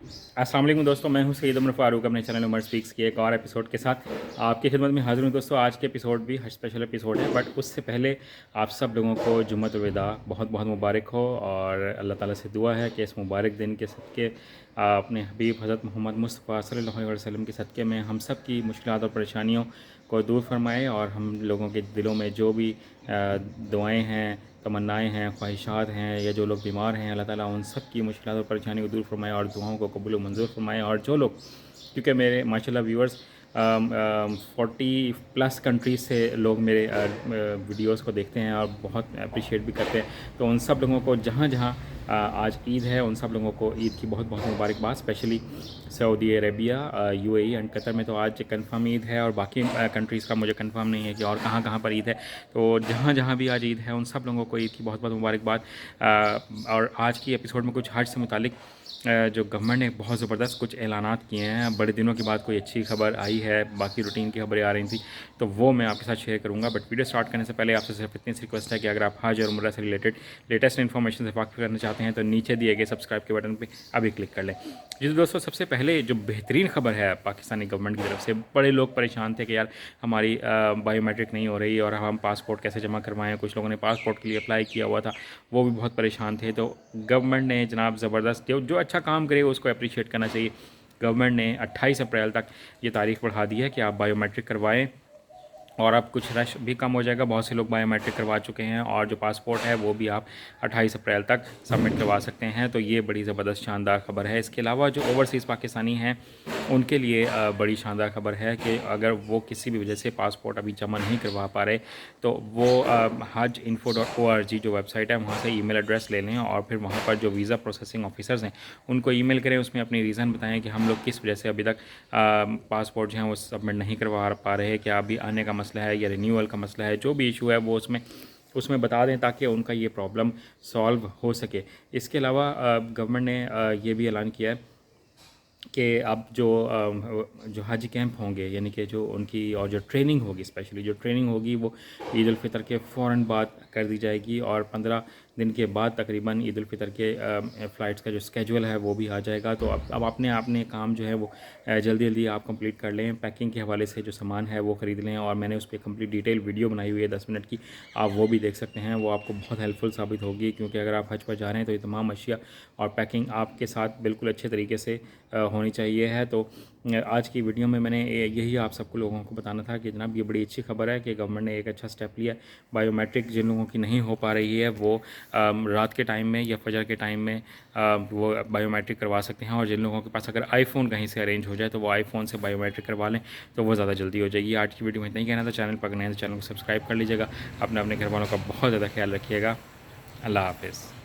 अस्सलाम वालेकुम दोस्तों, मैं हूं सईद उमर फ़ारूक अपने चैनल उमर स्पीक्स के एक और एपिसोड के साथ आपकी खिदमत में हाज़िर हूं। दोस्तों, आज के एपिसोड भी स्पेशल एपिसोड है, बट उससे पहले आप सब लोगों को जुम्मतुल विदा बहुत बहुत मुबारक हो। और अल्लाह ताला से दुआ है कि इस मुबारक दिन के सदक़े अपने हबीब हज़रत मोहम्मद मुस्तफ़ा सल्लल्लाहु अलैहि वसल्लम के सदक़े में हम सब की मुश्किलात और परेशानियों को दूर फरमाए, और हम लोगों के दिलों में जो भी दुआएँ हैं, तमन्नाएँ हैं, ख्वाहिशात हैं, या जो लोग बीमार हैं, अल्लाह ताला उन सब की मुश्किलात और परेशानी को दूर फरमाए और दुआओं को कबूल व मंज़ूर फरमाए। और जो लोग, क्योंकि मेरे माशाल्लाह व्यूअर्स 40 प्लस कंट्रीज़ से लोग मेरे वीडियोस को देखते हैं और बहुत अप्रिशिएट भी करते हैं, तो उन सब लोगों को जहाँ जहाँ आज ईद है, उन सब लोगों को ईद की बहुत बहुत मुबारकबाद। Specially Saudi Arabia, UAE and Qatar में तो आज कंफर्म ईद है, और बाकी कंट्रीज़ का मुझे कंफर्म नहीं है कि और कहाँ कहाँ पर ईद है। तो जहाँ जहाँ भी आज ईद है, उन सब लोगों को ईद की बहुत बहुत मुबारकबाद। और आज की एपिसोड में कुछ हज से मुतालिक जो गवर्नमेंट ने बहुत ज़बरदस्त कुछ ऐलानात किए हैं, बड़े दिनों के बाद कोई अच्छी खबर आई है, बाकी रूटीन की खबरें आ रही थी, तो वो मैं आपके साथ शेयर करूंगा। बट वीडियो स्टार्ट करने से पहले आपसे सिर्फ इतनी सी रिक्वेस्ट है कि अगर आप हज और उम्रा से रिलेटेड लेटेस्ट इन्फॉर्मेशन से वाकिफ़ करना चाहते हैं, तो नीचे दिए गए सब्सक्राइब के बटन पर अभी क्लिक कर लें। जी तो दोस्तों, सबसे पहले जो बेहतरीन खबर है पाकिस्तानी गवर्नमेंट की तरफ से, बड़े लोग परेशान थे कि यार हमारी बायोमेट्रिक नहीं हो रही और हम पासपोर्ट कैसे जमा करवाएं। कुछ लोगों ने पासपोर्ट के लिए अप्लाई किया हुआ था, वो भी बहुत परेशान थे। तो गवर्नमेंट ने जनाब ज़बरदस्त, जो अच्छा काम करे उसको अप्रिशिएट करना चाहिए। गवर्नमेंट ने 28 अप्रैल तक ये तारीख बढ़ा दी है कि आप बायोमेट्रिक करवाएं, और अब कुछ रश भी कम हो जाएगा। बहुत से लोग बायोमेट्रिक करवा चुके हैं, और जो पासपोर्ट है वो भी आप 28 अप्रैल तक सबमिट करवा सकते हैं। तो ये बड़ी ज़बरदस्त शानदार खबर है। इसके अलावा जो ओवरसीज़ पाकिस्तानी हैं उनके लिए बड़ी शानदार खबर है कि अगर वो किसी भी वजह से पासपोर्ट अभी जमा नहीं करवा पा रहे, तो वो hajinfo.org जो वेबसाइट है, वहाँ से ईमेल एड्रेस ले लें, और फिर वहाँ पर जो वीज़ा प्रोसेसिंग ऑफिसर्स हैं उनको ईमेल करें। उसमें अपनी रीज़न बताएं कि हम लोग किस वजह से अभी तक पासपोर्ट जो हैं वो सबमिट नहीं करवा पा रहे, क्या अभी आने का मसला है या रिन्यूअल का मसला है, जो भी इशू है वो उसमें बता दें, ताकि उनका ये प्रॉब्लम सॉल्व हो सके। इसके अलावा गवर्नमेंट ने ये भी ऐलान किया है कि अब जो हाजी कैंप होंगे, यानी कि जो उनकी और जो ट्रेनिंग होगी, स्पेशली जो ट्रेनिंग होगी वो ईद उल फितर के फ़ौरन बाद कर दी जाएगी, और 15 दिन के बाद तकरीबन ईद उल फितर के फ़्लाइट्स का जो स्केजुअल है वो भी आ जाएगा। तो अब अपने काम जो है वो जल्दी जल्दी आप कंप्लीट कर लें। पैकिंग के हवाले से जो सामान है वो ख़रीद लें, और मैंने उस पर कंप्लीट डिटेल वीडियो बनाई हुई है 10 मिनट की, आप वो भी देख सकते हैं। वो आपको बहुत हेल्पफुल साबित होगी, क्योंकि अगर आप हज पर जा रहे हैं तो ये तमाम अशिया और पैकिंग आपके साथ बिल्कुल अच्छे तरीके से होनी चाहिए है। तो आज की वीडियो में मैंने यही आप सबको लोगों को बताना था कि जनाब ये बड़ी अच्छी खबर है कि गवर्नमेंट ने एक अच्छा स्टेप लिया। बायोमेट्रिक जिन लोगों की नहीं हो पा रही है, वो रात के टाइम में या फजर के टाइम में वो बायोमेट्रिक करवा सकते हैं, और जिन लोगों के पास अगर आईफ़ोन कहीं से अरेंज हो जाए तो वो आईफ़ोन से बायोमेट्रिक करवा लें, तो वो ज़्यादा जल्दी हो जाएगी। आज की वीडियो में इतना ही कहना था। चैनल पर नए हैं तो चैनल को सब्सक्राइब कर लीजिएगा। अपने घर वालों का बहुत ज़्यादा ख्याल रखिएगा। अल्लाह हाफ़िज़।